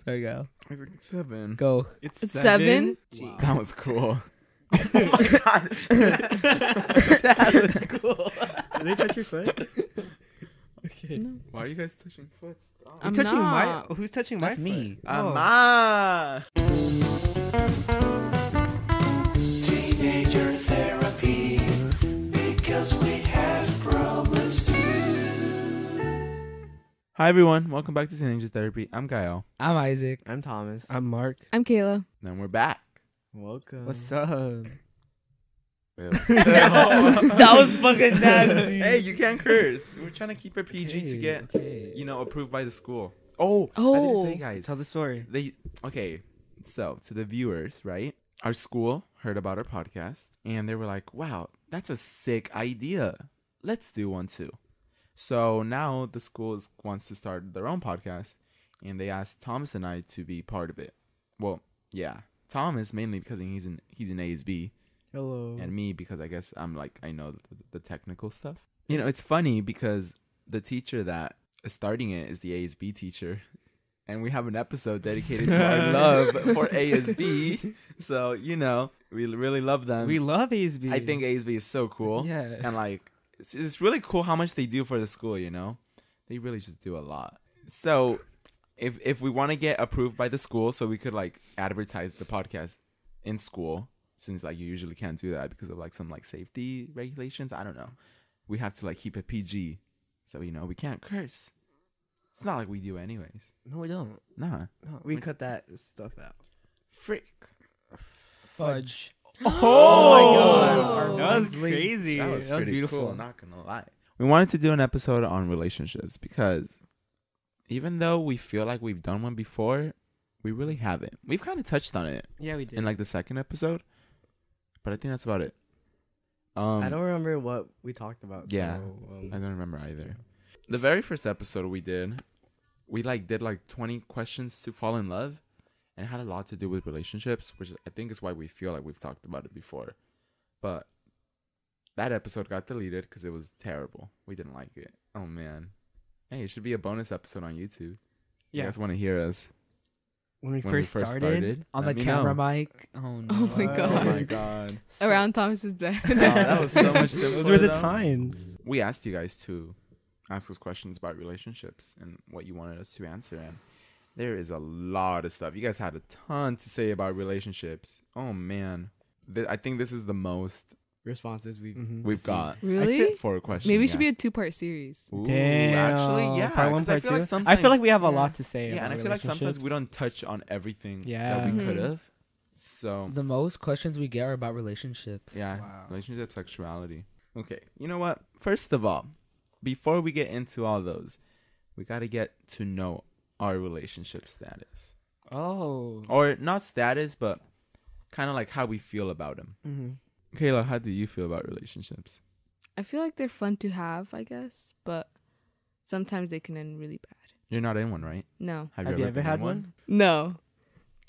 Sorry, Gael. I was like 7. Go. It's 7? Wow. That was cool. Oh my god. That was cool. Did they touch your foot? Okay. No. Why are you guys touching foot? Stop. I'm touching not. Who's touching my That's foot? me. Oh. Ama. Teenager therapy, because we have problems too. Hi everyone, welcome back to Teenager Therapy. I'm Gael, I'm Isaac. I'm Thomas. I'm Mark. I'm Kayla. and we're back. Welcome. What's up? That was fucking nasty. Hey, you can't curse. We're trying to keep it PG to get, Okay. approved by the school. Oh, I Oh. didn't tell you guys. Tell the story. So to the viewers, right? Our school heard about our podcast, and they were like, "Wow, that's a sick idea. Let's do one too." So now the school wants to start their own podcast, and they asked Thomas and I to be part of it. Well, yeah, Thomas mainly because he's in ASB, Hello. and me because I guess I know the technical stuff. It's funny because the teacher that is starting it is the ASB teacher, and we have an episode dedicated to our love for ASB. So we really love them. We love ASB. I think ASB is so cool. Yeah. And it's really cool how much they do for the school, They really just do a lot. So if we want to get approved by the school so we could advertise the podcast in school, since you usually can't do that because of some safety regulations, I don't know. We have to keep it PG. So we can't curse. It's not like we do anyways. No, we don't. Nah. No, we cut that stuff out. Frick. Fudge. Oh my God. Our That was minds linked. crazy. That was pretty beautiful. cool, not gonna lie. We wanted to do an episode on relationships because even though we feel like we've done one before, we really haven't. We've kind of touched on it Yeah, we did. in the second episode, but I think that's about it. I don't remember what we talked about. Yeah. So, I don't remember either. The very first episode we did 20 questions to fall in love, and it had a lot to do with relationships, which I think is why we feel like we've talked about it before. But that episode got deleted because it was terrible. We didn't like it. Oh man. Hey, it should be a bonus episode on YouTube. You yeah. guys want to hear us When we when first started. On Let the me camera know. mic. Oh no. Oh my Oh God. my god. Around Thomas's bed. Oh, that was so much simpler. Those were the though. times. We asked you guys to ask us questions about relationships and what you wanted us to answer, and there is a lot of stuff. You guys had a ton to say about relationships. Oh man, I think this is the most Responses we've got Really? for a question. Maybe it should be a 2-part series. Ooh, Damn. actually, yeah. Part 1, 'cause I part feel 2. like sometimes, I feel like we have a Yeah. lot to say. yeah, about and I feel like sometimes we relationships. don't touch on everything Yeah. that we Mhm. could have. So The most questions we get are about relationships. yeah, Wow. relationship, sexuality. Okay, you know what? First of all, before we get into all those, we got to get to know our relationship status. Oh. Or not status, but kind of how we feel about them. Mm-hmm. Kayla, how do you feel about relationships? I feel like they're fun to have, I guess, but sometimes they can end really bad. You're not in one, right? No. Have you ever been had in one? No.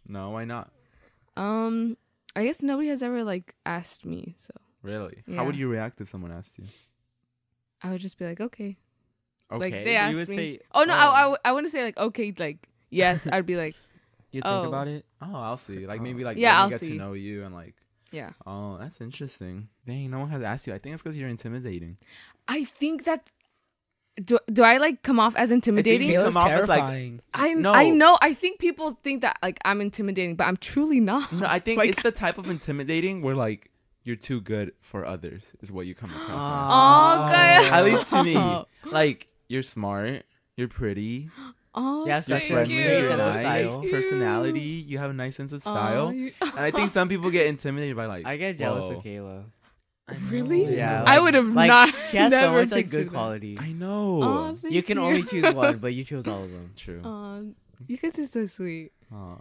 No, why not? I guess nobody has ever asked me, so Really? Yeah. How would you react if someone asked you? I would just be like, okay. Okay. They You asked would me. say, Oh no, oh. I wouldn't say okay, yes. I'd be like, You think Oh. about it? Oh, I'll see. Maybe Yeah, let me I'll get see. to know you and yeah. oh, that's interesting. Dang, no one has asked you. I think it's because you're intimidating. I think that. Do I come off as intimidating? you Kayla's come off as, terrifying. No. I know. I think people think that I'm intimidating, but I'm truly not. No, I think Like- it's the type of intimidating where you're too good for others is what you come across as. Oh, God. At least to me. You're smart, you're pretty, Oh, Yes, you're that's thank friendly, you. Nice you're sense of nice, style. personality, you have a nice sense of style. And I think some people get intimidated by I get jealous whoa. of Kayla. Really? Yeah, I would have not. She has so never much pictured good that. quality. I know. Aw, thank You can only choose one, but you chose all of them. True. You guys are so sweet. Aw.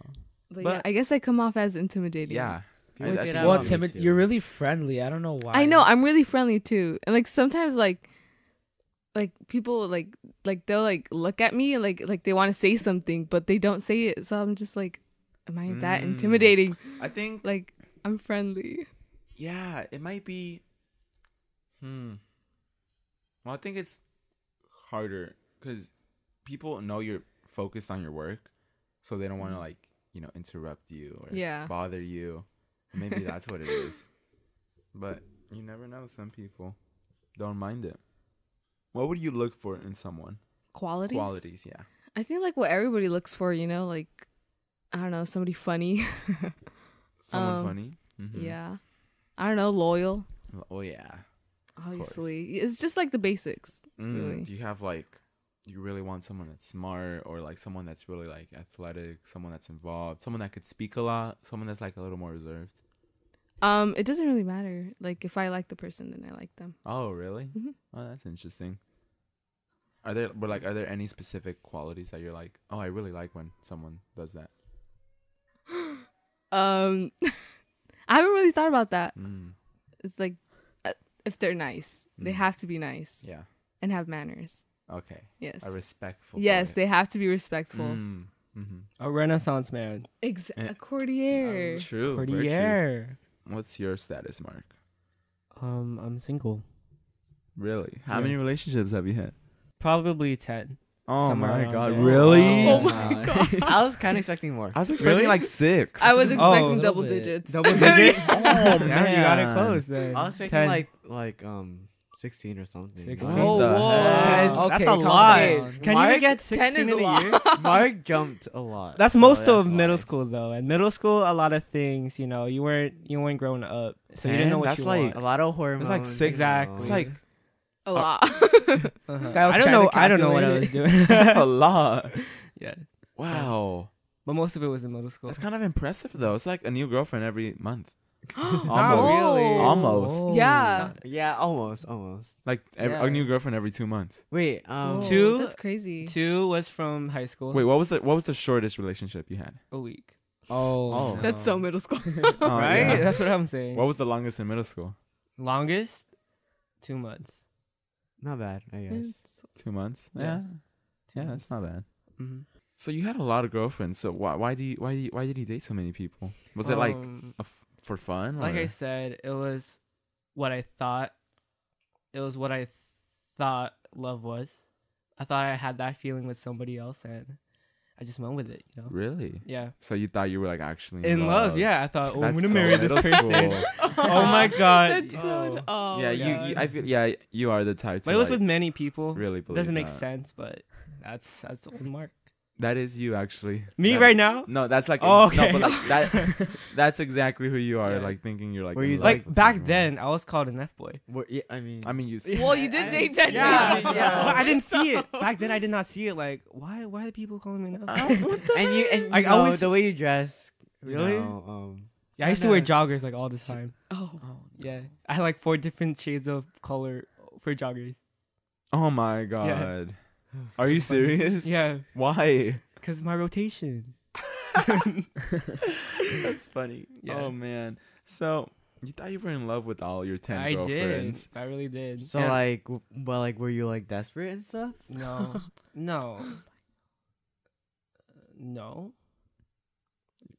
But, But- yeah, I guess I come off as intimidating. Yeah. I I would think say you that Well, are. about me timid. too. You're really friendly. I don't know why. I know. I'm really friendly too, and sometimes people they'll look at me and they want to say something, but they don't say it. So I'm just am I that Mm. intimidating? I think I'm friendly. yeah, it might be well, I think it's harder because people know you're focused on your work, so they don't want to like interrupt you or Yeah. bother you. Maybe that's what it is. But you never know. Some people don't mind it. What would you look for in someone? Qualities. Qualities, yeah. I think like what everybody looks for, like I don't know, somebody funny. Someone funny. Mm-hmm. Yeah. I don't know, loyal. Oh yeah. Obviously, it's just like the basics. Really. Do you have like, you really want someone that's smart, or like someone that's really like athletic, someone that's involved, someone that could speak a lot, someone that's like a little more reserved? It doesn't really matter. Like if I like the person, then I like them. Oh really? Mhm. Oh, that's interesting. Are there any specific qualities that you're like, oh, I really like when someone does that? I haven't really thought about that. Mm. It's like if they're nice, they have to be nice Yeah. and have manners. Okay. Yes. A respectful. Yes, boy. they have to be respectful. Mm-hmm. A Renaissance man. Eh, A courtier. True. Pretty very true. air. What's your status, Mark? I'm single. Really? How Yeah. many relationships have you had? Probably 10. Oh Somewhere my around god, there. really? Oh my God. I was kind of expecting more. I was expecting Really? like 6. I was Oh, expecting a little double bit. digits. Double digits? Oh Yeah, man, you got it close then. I was expecting 10. like 16 or something. 16. What Oh, the whoa. heck? Wow, that's Okay, a calm lot. down. Can Mark, you get 10 16 is in a a year? lot. Mark jumped a lot. That's so most that's of middle why. school though. In middle school, a lot of things, you weren't growing up, so you didn't know Man, what that's you like- want. A lot of hormones. It's like 6. Exactly. It's like A lot. Uh-huh. Guy was I don't trying know. to I don't know what I was calculate doing. that's a lot. Yeah, Wow. but most of it was in middle school. That's kind of impressive though. It's like a new girlfriend every month. Not Almost. really. Almost. Oh. Yeah. Yeah, almost. Like Yeah. a new girlfriend every 2 months. Wait, Whoa, Two- That's crazy. 2 was from high school. Wait, what was the shortest relationship you had? A week. Oh. no. That's so middle school. Oh, right. yeah. That's what I'm saying. What was the longest in middle school? Longest? 2 months. not bad, I guess. It's- 2 months. Yeah. Yeah. Yeah, that's not bad. Mm-hmm. So you had a lot of girlfriends. So why did you date so many people? Was it like for fun? Like or? I said, it was what I thought. It was what I thought love was. I thought I had that feeling with somebody else, and I just went with it. Really? Yeah. So you thought you were like actually In love, yeah. I thought, oh, I'm That's gonna so marry this middle person. school. Oh my god. That's so. Oh Yeah, my you God. I feel you are the type to But it was like, with many people. really It believe doesn't make that. sense, but that's old Mark. That is you actually. Me That- right now? No, that's like Oh, okay. no, but like that. That's exactly who you are. Yeah. Like thinking you're like. Were in you love Like with back someone. then, I was called an F boy. Yeah, I mean, You. Well, you did date 10 Yeah, guys. yeah. But I didn't see it back then. I did not see it. Like, why are people calling me an F boy? and Like, you I know, always- the way you dress. Really? Yeah, I used to wear joggers like all the time. Oh. Yeah, I had like 4 different shades of color for joggers. Oh my god. Are you serious? Yeah, Why? because my rotation. That's funny. Yeah. Oh man. So you thought you were in love with all your 10 I did. girlfriends. I really did. So And- were you like desperate and stuff? no, no.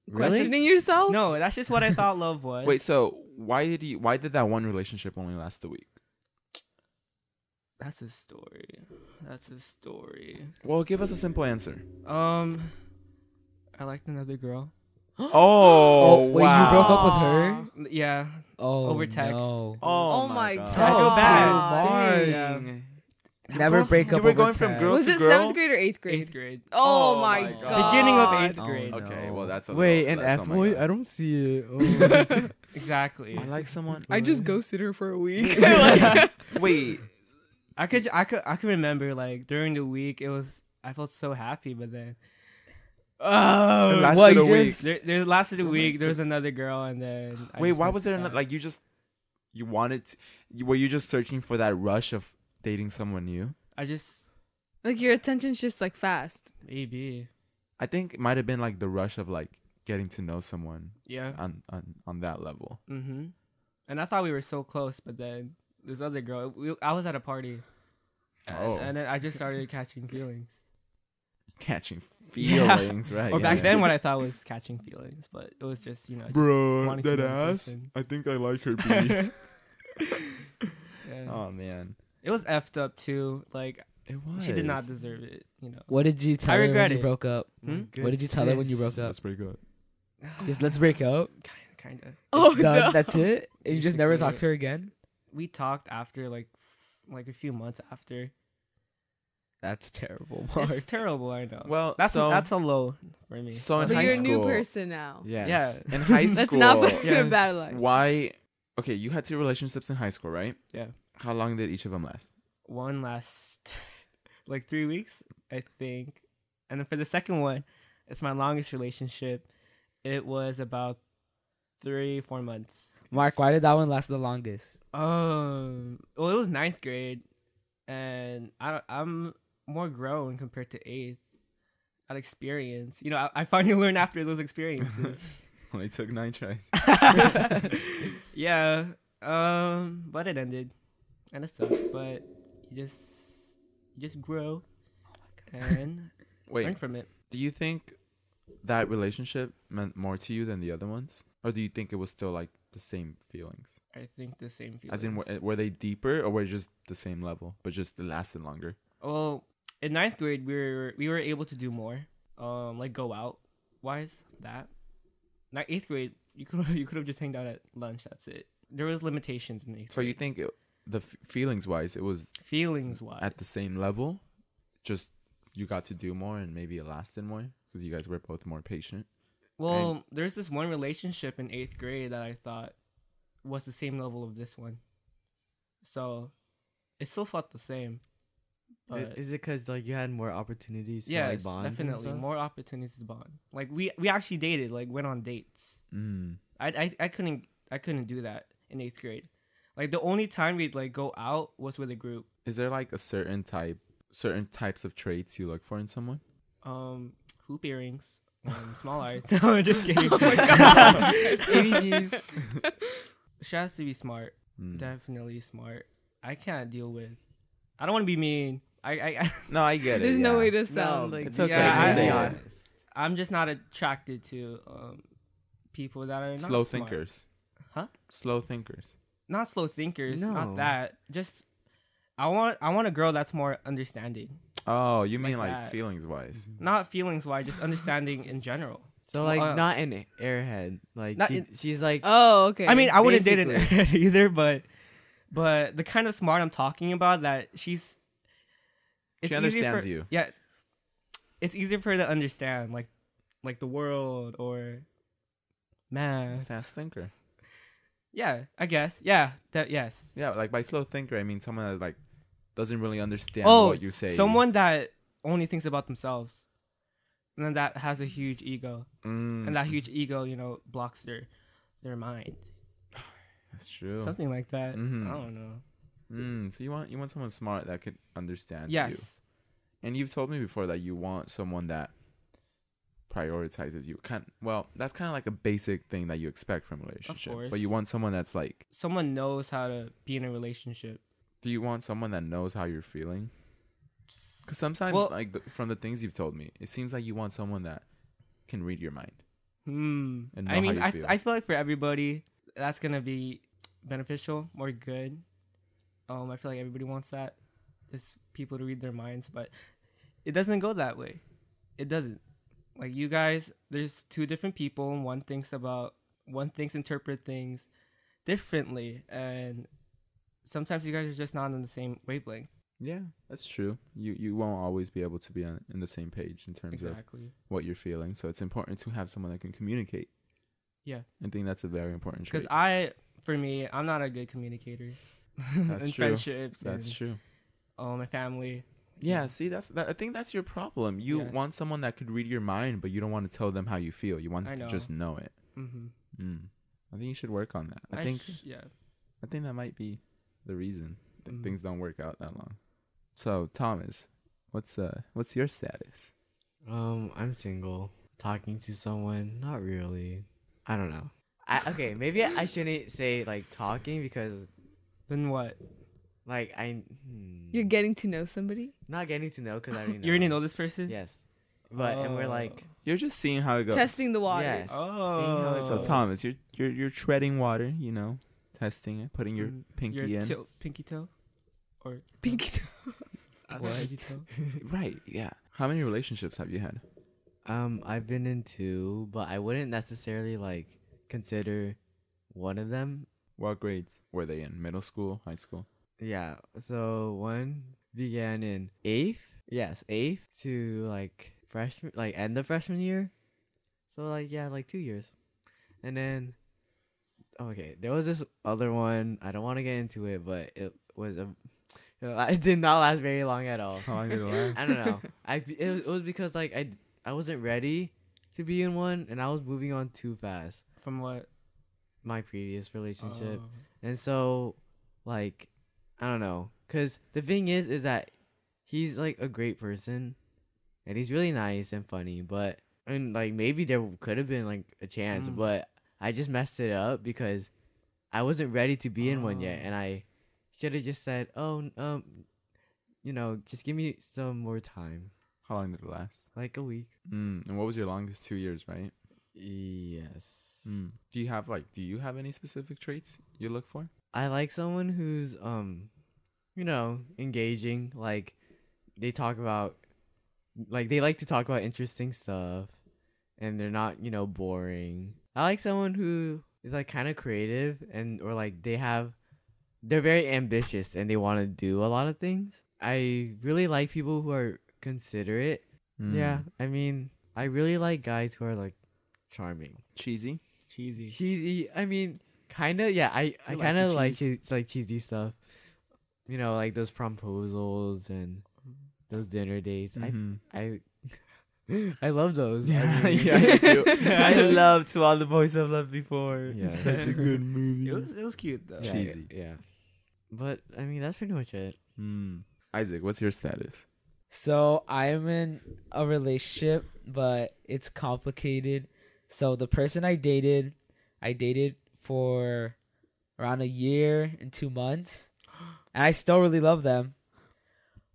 Really? Questioning yourself? No, that's just what I thought love was. Wait, so why did that one relationship only last a week? That's a story. Well, give us a simple answer. I liked another girl. Oh, wait, wow. you broke up with her? Yeah. Oh, Over text. No. Oh my God. I feel bad. Dang. Never break You up were over going from text. girl Was to it girl? 7th grade or 8th grade? 8th grade. Oh, Oh my my God. God. Beginning of 8th Oh, grade. no. Okay, well that's a Wait, little, an that's- F oh my boy? God. I don't see it. Exactly. I like someone. I just ghosted her for a week. Wait. I could remember like during the week I felt so happy, but then It lasted what, a you week. there lasted a week. There was another girl, and then I Wait, just why went was there back. another? Like you wanted? Were you just searching for that rush of dating someone new? I just Like your attention shifts like fast. maybe I think it might have been like the rush of like getting to know someone yeah. on that level. And I thought we were so close, but then this other girl, I was at a party, and then I just started catching feelings. Catching Yeah. feelings, right? Or back yeah. then, what I thought was catching feelings, but it was just just wanting to know the person. I think I like her. Yeah. Oh man. It was effed up too. Like It was. She did not deserve it. You know. What did you tell her regret when you it. broke up? Hmm? What did you tell her when you broke up? That's pretty good. Just let's break up. Kind of. Oh Done. no. That's it. And you just never Basically, talked to her again. We talked after like a few months after. That's terrible, It's Mark. terrible. I know. Well, that's so a low for me. So in But high you're a school, new person now. Yes. Yeah. in high school, That's not putting Yeah. a bad light. why? Okay, you had 2 relationships in high school, right? Yeah. How long did each of them last? One last like 3 weeks, I think. And then for the second one, it's my longest relationship. It was about 3-4 months. Mark, why did that one last the longest? Well, it was 9th grade, and I'm more grown compared to 8th. Got experience. You know, I finally learned after those experiences. Only took 9 tries. Yeah. But it ended, and it sucked. But you just grow and Wait, learn from it. do you think that relationship meant more to you than the other ones, or do you think it was still like the same feelings? I think the same feelings. As in, were they deeper, or were they just the same level, but just it lasted longer? Well, in 9th grade, we were able to do more. Like go out wise. That. 8th grade, you could have just hanged out at lunch. That's it. There was limitations in 8th So grade. you think the feelings wise, it was Feelings wise. at the same level, just you got to do more and maybe it lasted more because you guys were both more patient. Well, there's this one relationship in 8th grade that I thought was the same level of this one. So it still felt the same. But Is it because like you had more opportunities to yes, like bond? and definitely stuff? more opportunities to bond. Like we actually dated, like went on dates. Mm. I couldn't do that in 8th grade. Like the only time we'd like go out was with a group. Is there like a certain types of traits you look for in someone? Hoop earrings, small eyes. No, just kidding. Oh my god. ADGs. She has to be smart. Mm. Definitely smart. I can't deal with. I don't want to be mean. I No, I get it. There's no yeah. way to sound No, like it's okay, Yeah, just I- say yeah. it. I'm just not attracted to people that are not Slow smart. thinkers. Huh? Slow thinkers. Not slow thinkers. No. Not that. Just I want a girl that's more understanding. Oh, you mean Like like that. feelings wise? Not feelings wise, just understanding in general. So like Well, not an airhead. Like not she's like Oh, okay. I mean, I wouldn't date basically. it either, but the kind of smart I'm talking about, that she's. She easier understands for- you. Yeah, it's easier for her to understand, like the world or math. Fast thinker. Yeah, I guess. Yeah, yes. Yeah, like by slow thinker, I mean someone that like doesn't really understand Oh, what you say. someone that only thinks about themselves, and then that has a huge ego, Mm, and that huge ego, blocks their mind. that's true. Something like that. Mhm. I don't know. So you want someone smart that could understand Yes. you. And you've told me before that you want someone that prioritizes you. That's kind of like a basic thing that you expect from a relationship. course. But you want someone that's like, Someone knows how to be in a relationship. do you want someone that knows how you're feeling? Because sometimes, Well- from the things you've told me, it seems like you want someone that can read your mind. And know I mean, how you feel. I feel like for everybody, that's gonna be beneficial, more good. I feel like everybody wants that, just people to read their minds, but it doesn't go that way. It doesn't. Like you guys, there's 2 different people, and one thinks interpret things differently, and sometimes you guys are just not on the same wavelength. Yeah, that's true. You won't always be able to be in the same page in terms of Exactly. what you're feeling. So it's important to have someone that can communicate. Yeah. I think that's a very important trait. Because I'm not a good communicator. That's in true. friendships. That's and, true. my family. Yeah, see, I think that's your problem. You Yeah. want someone that could read your mind, but you don't want to tell them how you feel. You want I them to know. just know it. Mm-hmm. I think you should work on that. I think yeah. that might be the reason that Mhm. things don't work out that long. So, Thomas, what's your status? I'm single. Talking to someone, not really. I don't know. Okay, maybe I shouldn't say like talking because Then what? like You're getting to know somebody? not getting to know because I already know. You already know this person? Yes, but and we're like You're just seeing how it goes. Testing the waters. yes. Oh. seeing how it So, goes. Thomas, you're treading water. Testing it, putting your Mm, pinky your in. pinky toe? Or Pinky toe. Right. Yeah. How many relationships have you had? I've been in two, but I wouldn't necessarily like consider one of them. What grades were they in? Middle school, high school? Yeah. So one began in eighth. Yes, eighth to like freshman, like end of freshman year. So like yeah, like 2 years. And then okay, there was this other one. I don't want to get into it, but it was it did not last very long at all. How long did it last? I don't know. It was because like I wasn't ready to be in one, and I was moving on too fast. From what? My previous relationship, Oh. and so like I don't know, cause the thing is that he's like a great person, and he's really nice and funny, but and like maybe there could have been like a chance, Mm. but I just messed it up because I wasn't ready to be in one yet, Oh. and I should have just said, oh, just give me some more time, How long did it last? like a week. And what was your longest? 2 years, right? Yes. Do you have any specific traits you look for? I like someone who's engaging. Like they talk about they like to talk about interesting stuff and they're not, boring. I like someone who is like kind of creative or like they're very ambitious and they want to do a lot of things. I really like people who are considerate. Yeah, I mean, I really like guys who are like charming. Cheesy. Cheesy. Cheesy. I mean, kind of. Yeah, I like kind the of like cheese. like cheesy stuff. Like those proposals and those dinner dates. Mhm. I love those. I Yeah, mean, yeah, I do. I love To All the Boys I've Loved Before. Yeah. It's such a good movie. It was cute though. yeah, cheesy. Yeah. But I mean, that's pretty much it. Isaac, what's your status? So I'm in a relationship, but it's complicated. So the person I dated for around a year and 2 months, and I still really love them.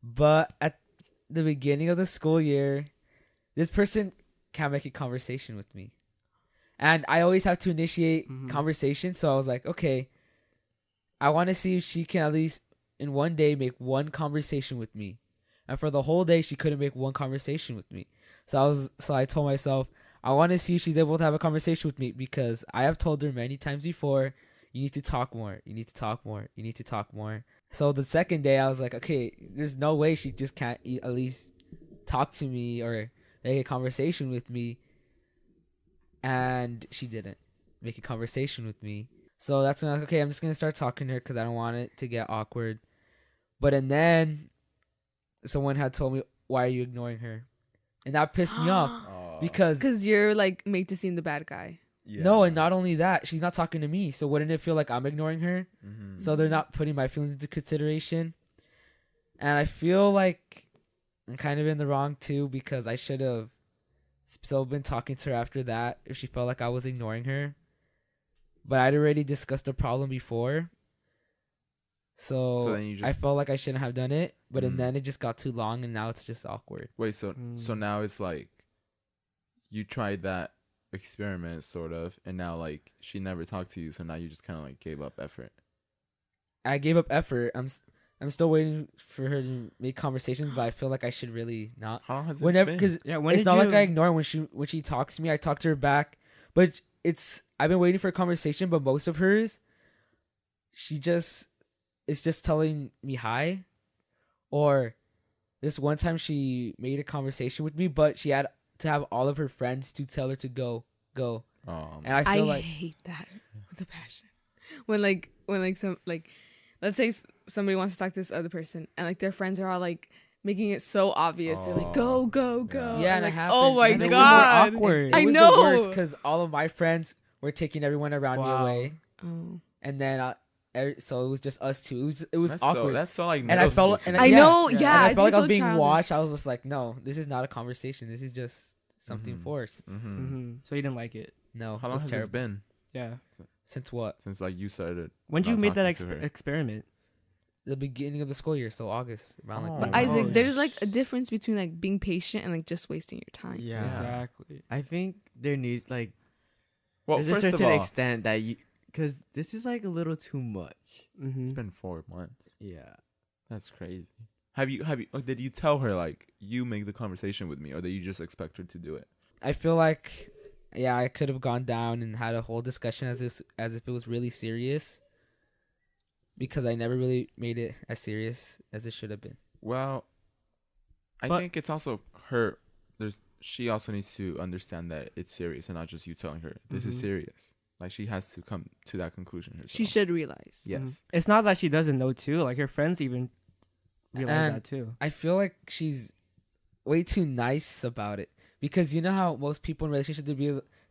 But at the beginning of the school year, this person can't make a conversation with me, and I always have to initiate conversation. So I was like, okay, I want to see if she can at least in one day make one conversation with me. And for the whole day, she couldn't make one conversation with me. So I told myself, I want to see if she's able to have a conversation with me because I have told her many times before, you need to talk more. You need to talk more. You need to talk more. So the second day, I was like, okay, there's no way she just can't at least talk to me or make a conversation with me. And she didn't make a conversation with me. So that's when I was like, okay, I'm just going to start talking to her because I don't want it to get awkward. And then someone had told me, why are you ignoring her? And that pissed me off because you're like made to seem the bad guy. no, and not only that, she's not talking to me. So wouldn't it feel like I'm ignoring her? So they're not putting my feelings into consideration. And I feel like I'm kind of in the wrong too because I should have still been talking to her after that if she felt like I was ignoring her. But I'd already discussed the problem before. So then you I just felt like I shouldn't have done it. But and then it just got too long and now it's just awkward. wait. So now it's like you tried that experiment sort of, and now like she never talked to you. So now you just kind of like gave up effort. I gave up effort. I'm still waiting for her to make conversations, but I feel like I should really not. How long has it Whenever, been? because when it's did not like you- I ignore her when she talks to me. I talk to her back, but I've been waiting for a conversation. But most of hers, it's just telling me hi, or this one time she made a conversation with me, but she had to have all of her friends to tell her to go, and I I feel like hate that with a passion. When some let's say somebody wants to talk to this other person and like their friends are all like making it so obvious. They're like, go, go, go. yeah, And, and like, it happened. oh my and it was god, awkward. I It was know. the worst because all of my friends were taking everyone around me Wow. away, Oh. and then so it was just us two. It was that's awkward. that's so like. And I middle felt, school and too. I know, and yeah, I I felt like think I was so being childish. watched. I was just like, no, this is not a conversation. This is just something Mhm. forced. So you didn't like it. No, How it long was has terrible. this been Yeah. Since what? since like you started? When did you Not make that talking to her. experiment? The beginning of the school year, so August, around Oh. like. But that. Isaac, Oh, there's like a difference between like being patient and like just wasting your time. Yeah. Exactly. I think there needs like Well, there's a first of certain all, extent that because this is like a little too much. Mm-hmm. it's been 4 months. Yeah. That's crazy. did you tell her like you make the conversation with me, or did you just expect her to do it? I feel like, yeah, I could have gone down and had a whole discussion as if it was really serious, because I never really made it as serious as it should have been. Well, I But- think it's also her. She also needs to understand that it's serious and not just you telling her this is Mhm. serious. Like she has to come to that conclusion herself. She should realize. Yes. Mhm. It's not that she doesn't know too. Like her friends even realize And that too. I feel like she's way too nice about it, because you know how most people in relationships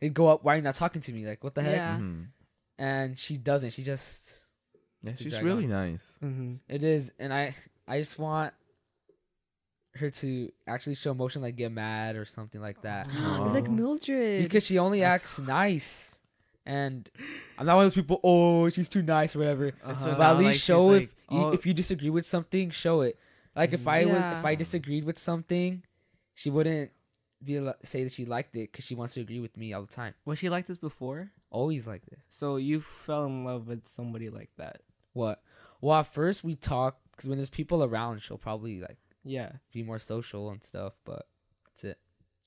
they'd go up, why are you not talking to me? Like, what the heck? Yeah. Mhm. And she doesn't. She just Yeah, To she's drag really on. nice. Mm-hmm. it is, and I just want her to actually show emotion, like get mad or something like that, It's like Oh. Mildred. because she only acts nice, and I'm not one of those people. Oh, she's too nice or whatever. Uh-huh. But at least Like, she's show like, if you disagree with something, show it. Like if I Yeah. if I disagreed with something, she wouldn't say that she liked it because she wants to agree with me all the time. Was she like this before? Always like this. So you fell in love with somebody like that? What? Well, at first we talk because when there's people around, she'll probably like Yeah. be more social and stuff. But that's it.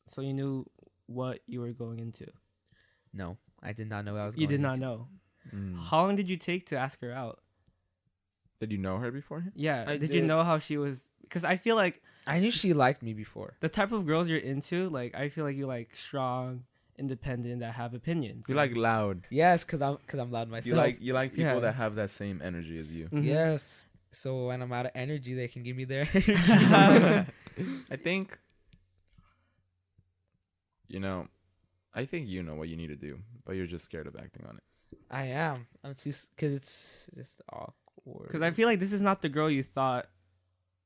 So you knew what you were going into. No, I did not know what I was. You going did not into. know. Mm. How long did you take to ask her out? Did you know her beforehand? Yeah. I Did you did. know how she was? Because I feel like I knew she liked me before. the type of girls you're into, like I feel like you like strong, independent, that have opinions. You like loud. Yes, because I'm loud myself. You like people Yeah. that have that same energy as you. Mhm. Yes. So when I'm out of energy, they can give me their energy. I think I think you know what you need to do, but you're just scared of acting on it. I am. I'm too because it's just awkward. Because I feel like this is not the girl you thought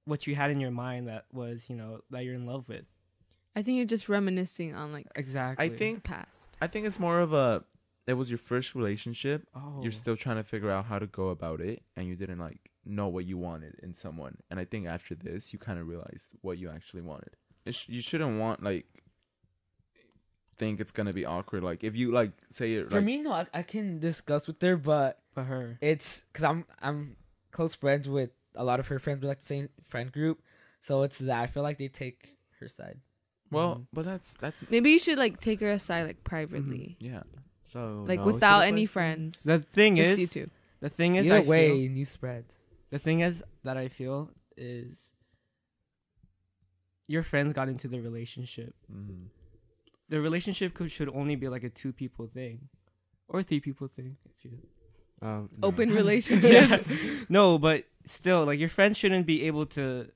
what you had in your mind that was, that you're in love with. I think you're just reminiscing on like Exactly. I the think past. it's more of it was your first relationship. Oh. You're still trying to figure out how to go about it, and you didn't like know what you wanted in someone. And I think after this, you kind of realized what you actually wanted. You shouldn't want like think it's gonna be awkward. Like if you like say it For like, me, no, I can discuss with her, but for her. it's because I'm close friends with a lot of her friends. We're like the same friend group, so it's that I feel like they take her side. well, but that's Maybe you should like take her aside like privately, yeah. So like no to without the any question? friends. The thing Just is, you two. the thing is, Either I way, feel, news spreads. the thing is that I feel is your friends got into the relationship. Mm-hmm. The relationship should only be like a 2 people thing, or 3 people thing. If you No. Open relationships. no, but still, like your friends shouldn't be able to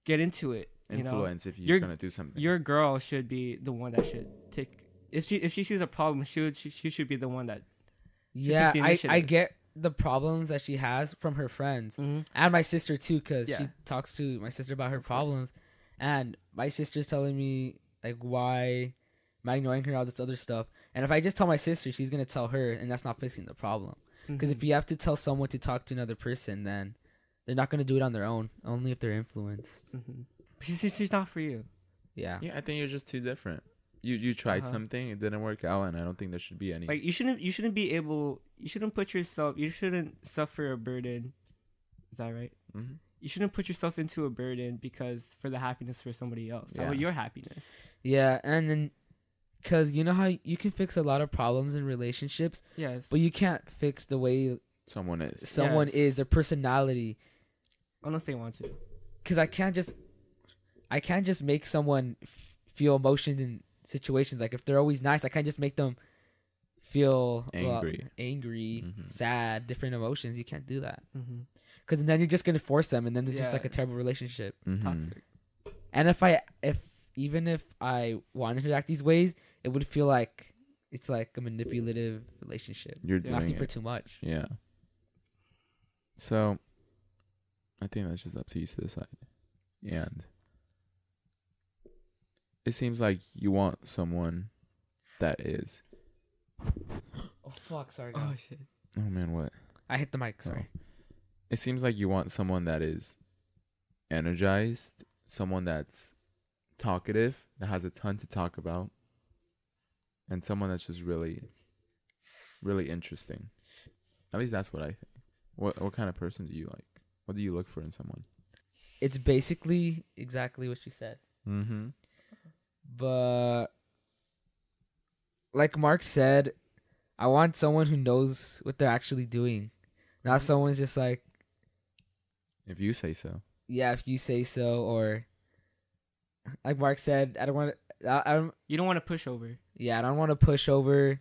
get into it. You know, Influence if you're You're- gonna do something. your girl should be the one that should take. If she sees a problem, she should be the one that. Yeah, the I initiative. get the problems that she has from her friends Mm-hmm. and my sister too, because Yeah. she talks to my sister about her Of course. problems, and my sister's telling me like why am I ignoring her, all this other stuff. And if I just tell my sister, she's gonna tell her, and that's not fixing the problem. Because if you have to tell someone to talk to another person, then they're not gonna do it on their own, only if they're influenced. she's not for you. Yeah. Yeah, I think you're just too different. You tried Uh-huh. something, it didn't work out, and I don't think there should be any. Like you shouldn't be able. You shouldn't put yourself. You shouldn't suffer a burden. Is that right? Mhm. You shouldn't put yourself into a burden because for the happiness for somebody else. How Yeah. about your happiness? Yeah, and then because you know how you can fix a lot of problems in relationships, Yes. but you can't fix the way Someone is. someone Yes. is, their personality. Unless they want to. Because I can't just make someone feel emotions in situations. Like if they're always nice, I can't just make them feel Angry. Mhm. sad, different emotions. You can't do that Mm-hmm. because then you're just gonna force them, and then it's just like a Yeah. terrible relationship. Mhm. Toxic. And even if I wanted to act these ways, it would feel like it's like a manipulative relationship. You're You're doing asking for it. too much. Yeah. So, I think that's just up to you to decide. And it seems like you want someone that is. Oh fuck! Sorry, Oh guys. shit. Oh man, what? I hit the mic. Sorry. It seems like you want someone that is energized, someone that's talkative, that has a ton to talk about, and someone that's just really, really interesting. At least that's what I think. What kind of person do you like? What do you look for in someone? it's basically exactly what you said. Mm-hmm. But like Mark said, I want someone who knows what they're actually doing. Not someone's just like, If you say so. yeah, if you say so, or like Mark said, I don't want to. I don't. You don't want to push over. Yeah, I don't want to push over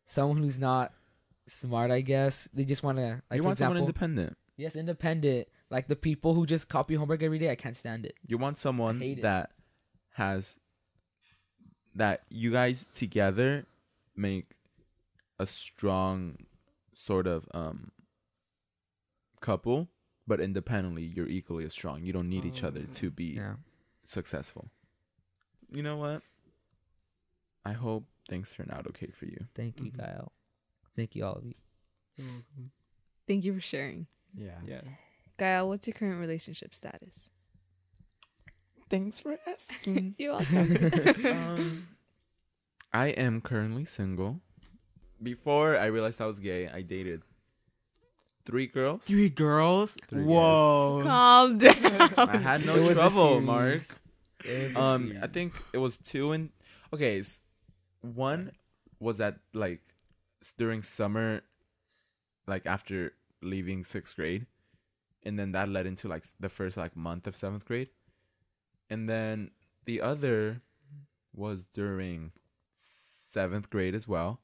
someone who's not smart. I guess they just want to. Like, You for want someone example, independent. yes, independent. Like the people who just copy homework every day. I can't stand it. You want someone hate it. that has that you guys together make a strong sort of couple, but independently you're equally as strong. You don't need each other to be Yeah. successful. You know what? I hope things turn out okay for you. Thank you, Gael. Thank you, all of you. Thank you for sharing. Yeah. Yeah. Gael, what's your current relationship status? Thanks for asking. You're welcome. I am currently single. Before I realized I was gay, I dated 3 girls. 3 girls? 3 Whoa. Calm down. I had no It was a trouble, series. Mark. It was a I series. think it was 2 and okay. One was at like during summer, like after leaving 6th grade, and then that led into like the first like month of 7th grade, and then the other was during 7th grade as well,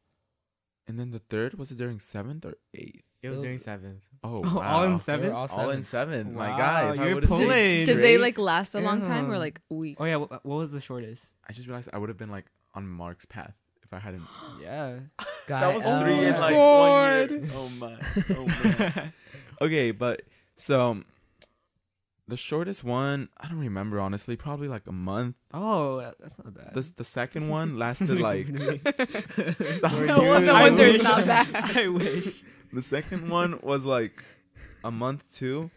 and then the third was it during 7th or 8th? It was during 7th. Oh, Oh, wow. all in They were 7? All in 7th. My Wow, God, if I you're would've stayed Polish. Did they straight, like last a long time or Yeah. like a week? Oh, yeah. What was the shortest? I just realized I would have been like on Mark's path if I hadn't. Yeah. That was Gael. 3 in my like God. 1 year. Oh my. Oh man. Okay, but so the shortest one, I don't remember honestly, probably like a month. Oh, that's not bad. The second one lasted like No I wonder wish. it's not bad. I wish. the second one was like a month too,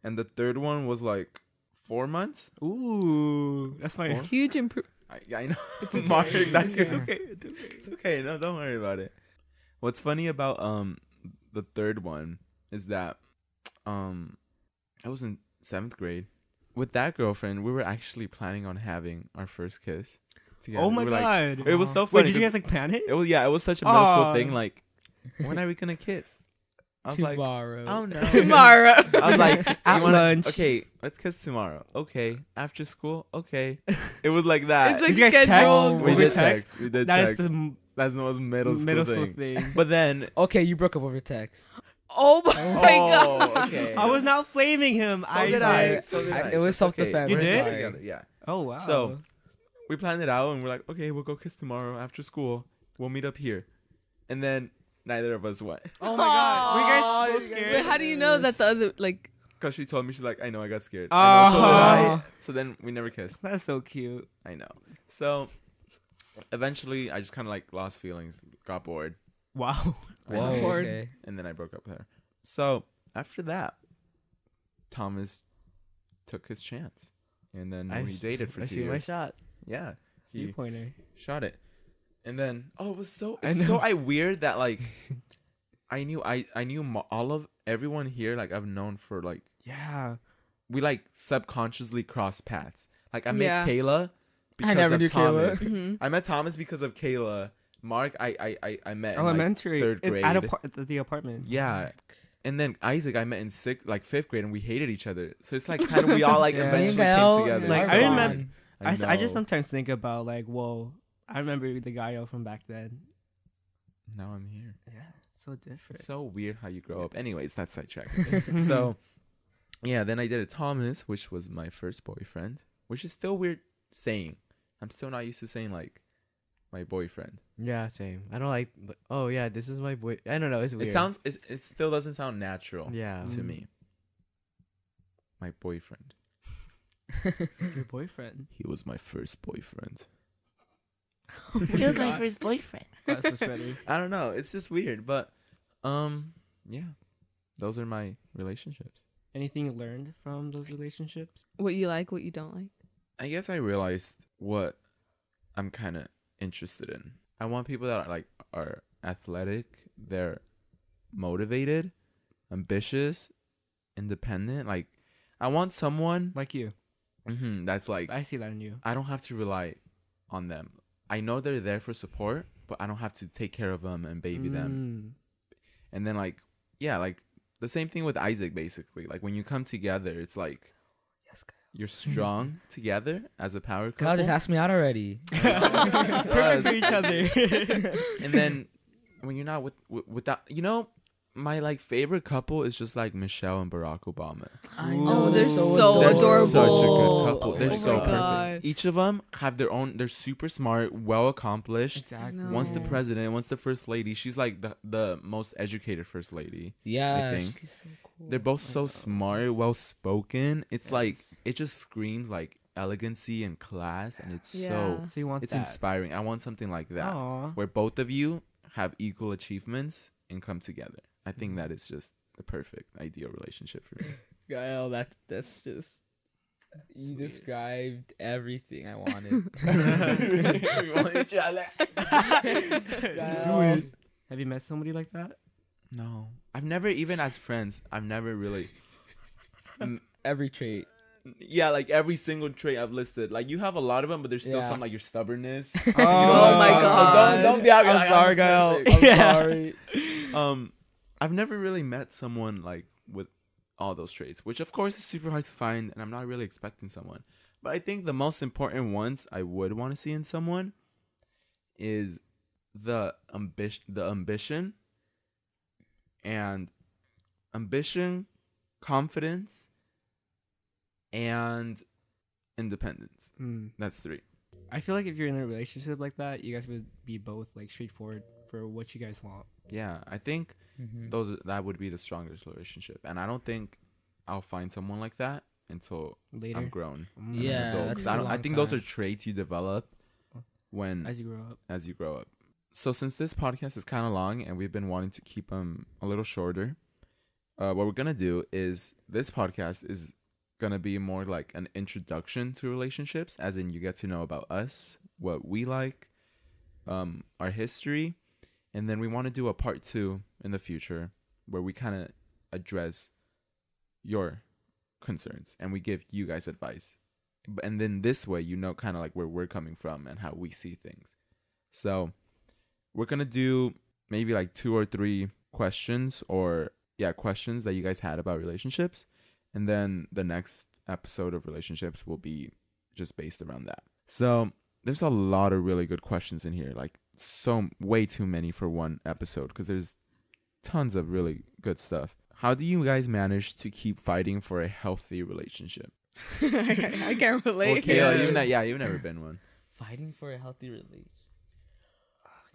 and the third one was like 4 months. Ooh, that's fine. 4? Huge improvement. I know. Mark, that's It's good. okay. It's okay. It's okay. No, don't worry about it. What's funny about the third one is that I was in 7th grade. With that girlfriend, we were actually planning on having our first kiss together. Oh my We were like- god. it was so Wait, funny. did you 'cause guys like plan it? it was it was such a middle school Aw. thing. Like, when are we gonna kiss? I was like, Tomorrow. oh no. Tomorrow. I was like, At you wanna- lunch. Okay, let's kiss tomorrow. Okay, after school. Okay, it was like that. It's like Did you guys text? scheduled. we over did text? text. We did That is text. the That's the most middle school thing. thing. But then, Okay, you broke up over text. Oh my god. okay. I was not flaming him. So did I. said- So did I. it was So it's self-defense. You We're did? together, yeah. Oh wow. So- We planned it out, and we're like, okay, we'll go kiss tomorrow after school. We'll meet up here, and then neither of us went. oh my god. Were you guys both Aw, scared? Wait, how do you know that the other like? Cause she told me, she's like, I know, I got scared. I know, so did I. Oh. So then we never kissed. That's so cute. I know. So eventually, I just kind of like lost feelings, got bored, Wow. I know, Whoa. Lord. Okay. and then I broke up with her. So after that, Thomas took his chance, and then we dated for I 2 shoot my years. shot. Yeah, he 3-pointer. shot it, and then it was so I it's so know. weird that like I knew all of everyone here, like I've known for like Yeah. we like subconsciously cross paths. Like I met Yeah. Kayla because never of knew Kayla. Thomas. Mhm. I met Thomas because of Kayla. Mark, I met in, like, Elementary. 3rd grade. At the apartment. Yeah. And then Isaac, I met in 5th grade, and we hated each other. So it's like kind of we all like Yeah. eventually Gael, came together. Like, So I remember- I just know. sometimes think about like, whoa, I remember the Gael from back then. Now I'm here. Yeah, so different. It's so weird how you grow up. Anyways, that's sidetrack. So yeah, then I dated Thomas, which was my first boyfriend, which is still weird saying. I'm still not used to saying like my boyfriend. Yeah, same. I don't like. Oh yeah, this is my boy. I don't know. It's weird. It still doesn't sound natural Yeah. to me. My boyfriend. Your boyfriend. He was my first boyfriend. He was my first boyfriend. That's much better. I don't know. It's just weird, but yeah, those are my relationships. Anything you learned from those relationships? What you like, what you don't like. I guess I realized what I'm kind of interested in. I want people that are athletic, they're motivated, ambitious, independent. Like I want someone Like you. that's like, I see that in you. I don't have to rely on them. I know they're there for support, but I don't have to take care of them and baby them. And then like, yeah, like the same thing with Isaac, basically. Like when you come together, it's like, Yes, Kyle. you're strong together as a power couple. Kyle just asked me out already. Perfect for each other. And then when you're not with that, you know, my like favorite couple is just like Michelle and Barack Obama. I know, they're so They're adorable. such a good couple. Oh They're my so God. perfect. Each of them have their own. They're super smart, well accomplished. Exactly. No. One's the president, one's the first lady. She's like the most educated first lady. Yeah, I think. she's so cool. They're both so smart, well spoken. It's Yes. like it just screams like elegancy and class, and it's Yeah. so So you want it's that? inspiring. I want something like that, Aw. where both of you have equal achievements and come together. I think Mm-hmm. that is just the perfect ideal relationship for me. Gael, that's just you Sweet. described everything I wanted. We want each other. Do it. Have you met somebody like that? No, I've never, even as friends, I've never really. Every trait. Yeah, like every single trait I've listed. Like you have a lot of them, but there's still Yeah. some like your stubbornness. Oh, my God. Don't be out. I'm sorry, Gael. I'm Yeah. sorry. I've never really met someone like with all those traits, which of course is super hard to find, and I'm not really expecting someone. But I think the most important ones I would want to see in someone is the ambition, confidence, and independence. That's 3. I feel like if you're in a relationship like that, you guys would be both like straightforward for what you guys want. Yeah, I think Mhm. that would be the strongest relationship, and I don't think I'll find someone like that until Later, I'm grown. Mm. Yeah, an adult. that's 'Cause a I long think those are time. traits you develop when as you grow up. as you grow up. So since this podcast is kind of long and we've been wanting to keep them a little shorter, what we're gonna do is this podcast is gonna be more like an introduction to relationships, as in you get to know about us, what we like, our history, and then we want to do a part 2 in the future where we kind of address your concerns and we give you guys advice. And then this way, you know, kind of like where we're coming from and how we see things. So we're going to do maybe like 2 or 3 questions questions that you guys had about relationships. And then the next episode of relationships will be just based around that. So there's a lot of really good questions in here, like way too many for one episode, because there's tons of really good stuff. How do you guys manage to keep fighting for a healthy relationship? I can't relate. Okay, you've never been one. Fighting for a healthy relationship.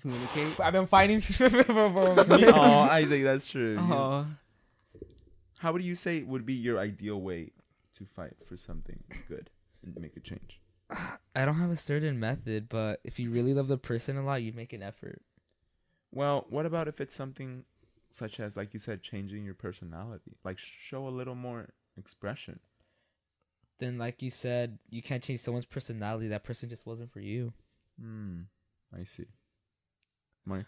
Communicate. I've been fighting for Oh, Isaac, that's true. Oh, How would you say would be your ideal way to fight for something good and make a change? I don't have a certain method, but if you really love the person a lot, you make an effort. Well, what about if it's something such as, like you said, changing your personality? Like show a little more expression. Then, like you said, you can't change someone's personality. That person just wasn't for you. I see. Mike?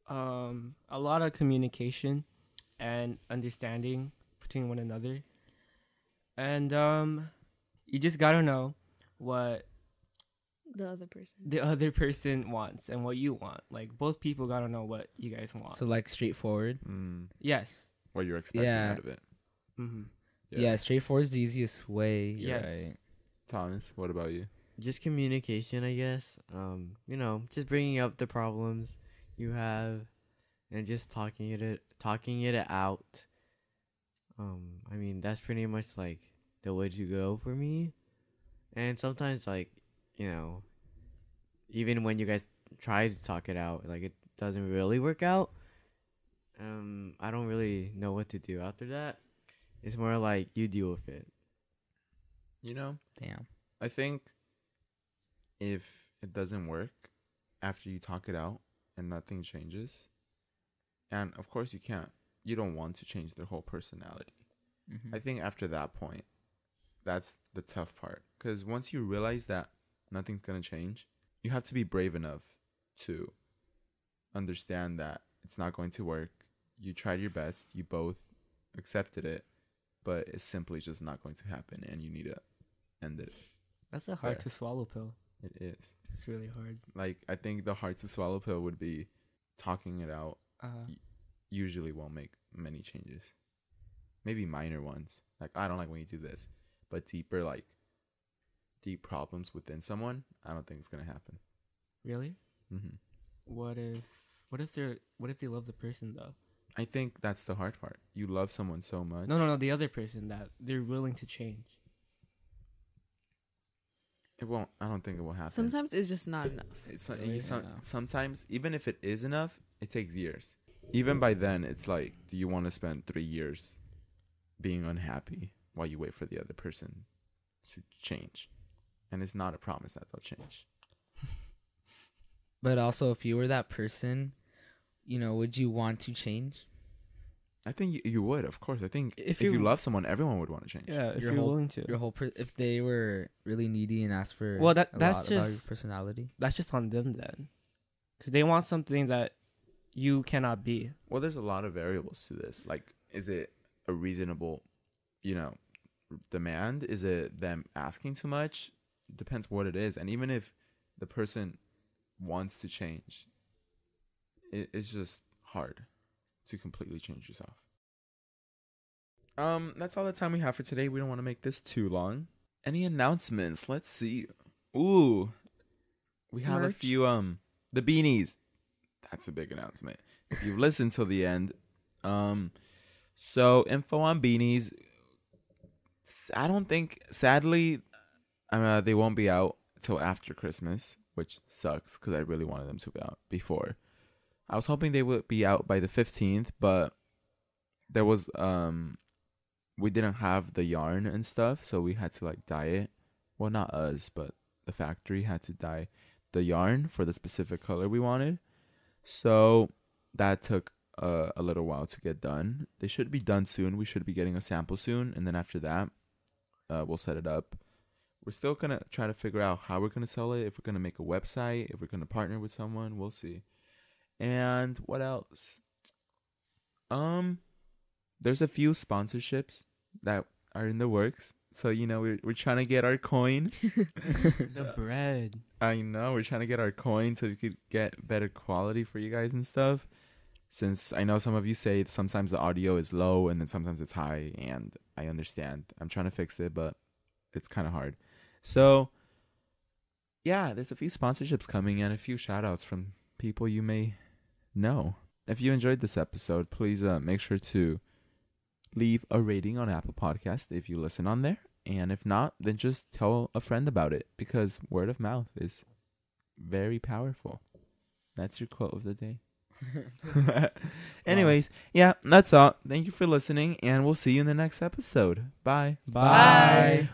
a lot of communication and understanding between one another, and you just gotta know what The other person. the other person wants and what you want. Like both people gotta know what you guys want. So, like, straightforward. Yes. What you're expecting Yeah. out of it. Mm-hmm. Yeah, straightforward is the easiest way. Yes. Right. Thomas, what about you? Just communication, I guess. Just bringing up the problems you have and just talking it out. That's pretty much like the way to go for me. And sometimes, like, even when you guys try to talk it out, like, it doesn't really work out. I don't really know what to do after that. It's more like you deal with it. Damn. I think if it doesn't work after you talk it out and nothing changes, and of course you don't want to change their whole personality. Mm-hmm. I think after that point, that's the tough part. Because once you realize that nothing's going to change, you have to be brave enough to understand that it's not going to work. You tried your best. You both accepted it. but it's simply just not going to happen, and you need to end it. That's a hard Fair. to swallow pill. It is. It's really hard. Like, I think the hard to swallow pill would be talking it out. Usually won't make many changes. Maybe minor ones. Like, I don't like when you do this. But deeper, like, deep problems within someone, I don't think it's going to happen. Really? Mm-hmm. What if they love the person though? I think that's the hard part. You love someone so much. No, the other person, that they're willing to change. It won't. I don't think it will happen. Sometimes it's just not enough. It's Really? sometimes, even if it is enough, it takes years. Even by then, it's like, do you want to spend 3 years being unhappy while you wait for the other person to change? And it's not a promise that they'll change. But also, if you were that person, you know, would you want to change? I think you would, of course. I think If if you you- love someone, everyone would want to change. Yeah, if Your you're whole- willing to. Your whole if they were really needy and asked for Well, a that's lot about your just- personality. That's just on them then, because they want something that you cannot be. Well, there's a lot of variables to this. Like, is it a reasonable, demand? Is it them asking too much? Depends what it is. And even if the person wants to change, it's just hard to completely change yourself. That's all the time we have for today. We don't want to make this too long. Any announcements? Let's see. Ooh, we have a Merch. few. The beanies. That's a big announcement. If you've listened till the end, so info on beanies. I don't think, sadly, they won't be out till after Christmas, which sucks because I really wanted them to be out before. I was hoping they would be out by the 15th, but there was we didn't have the yarn and stuff, so we had to like dye it. Well, not us, but the factory had to dye the yarn for the specific color we wanted. So that took a little while to get done. They should be done soon. We should be getting a sample soon, and then after that, we'll set it up. We're still gonna try to figure out how we're gonna sell it. If we're gonna make a website, if we're gonna partner with someone, we'll see. And what else? There's a few sponsorships that are in the works. So, we're trying to get our coin. The bread. I know, we're trying to get our coin so we could get better quality for you guys and stuff. Since I know some of you say sometimes the audio is low and then sometimes it's high, and I understand. I'm trying to fix it, but it's kind of hard. So, yeah, there's a few sponsorships coming and a few shout-outs from people you may know. If you enjoyed this episode, please make sure to leave a rating on Apple Podcast if you listen on there. And if not, then just tell a friend about it, because word of mouth is very powerful. That's your quote of the day. Anyways, yeah, that's all. Thank you for listening, and we'll see you in the next episode. Bye. Bye.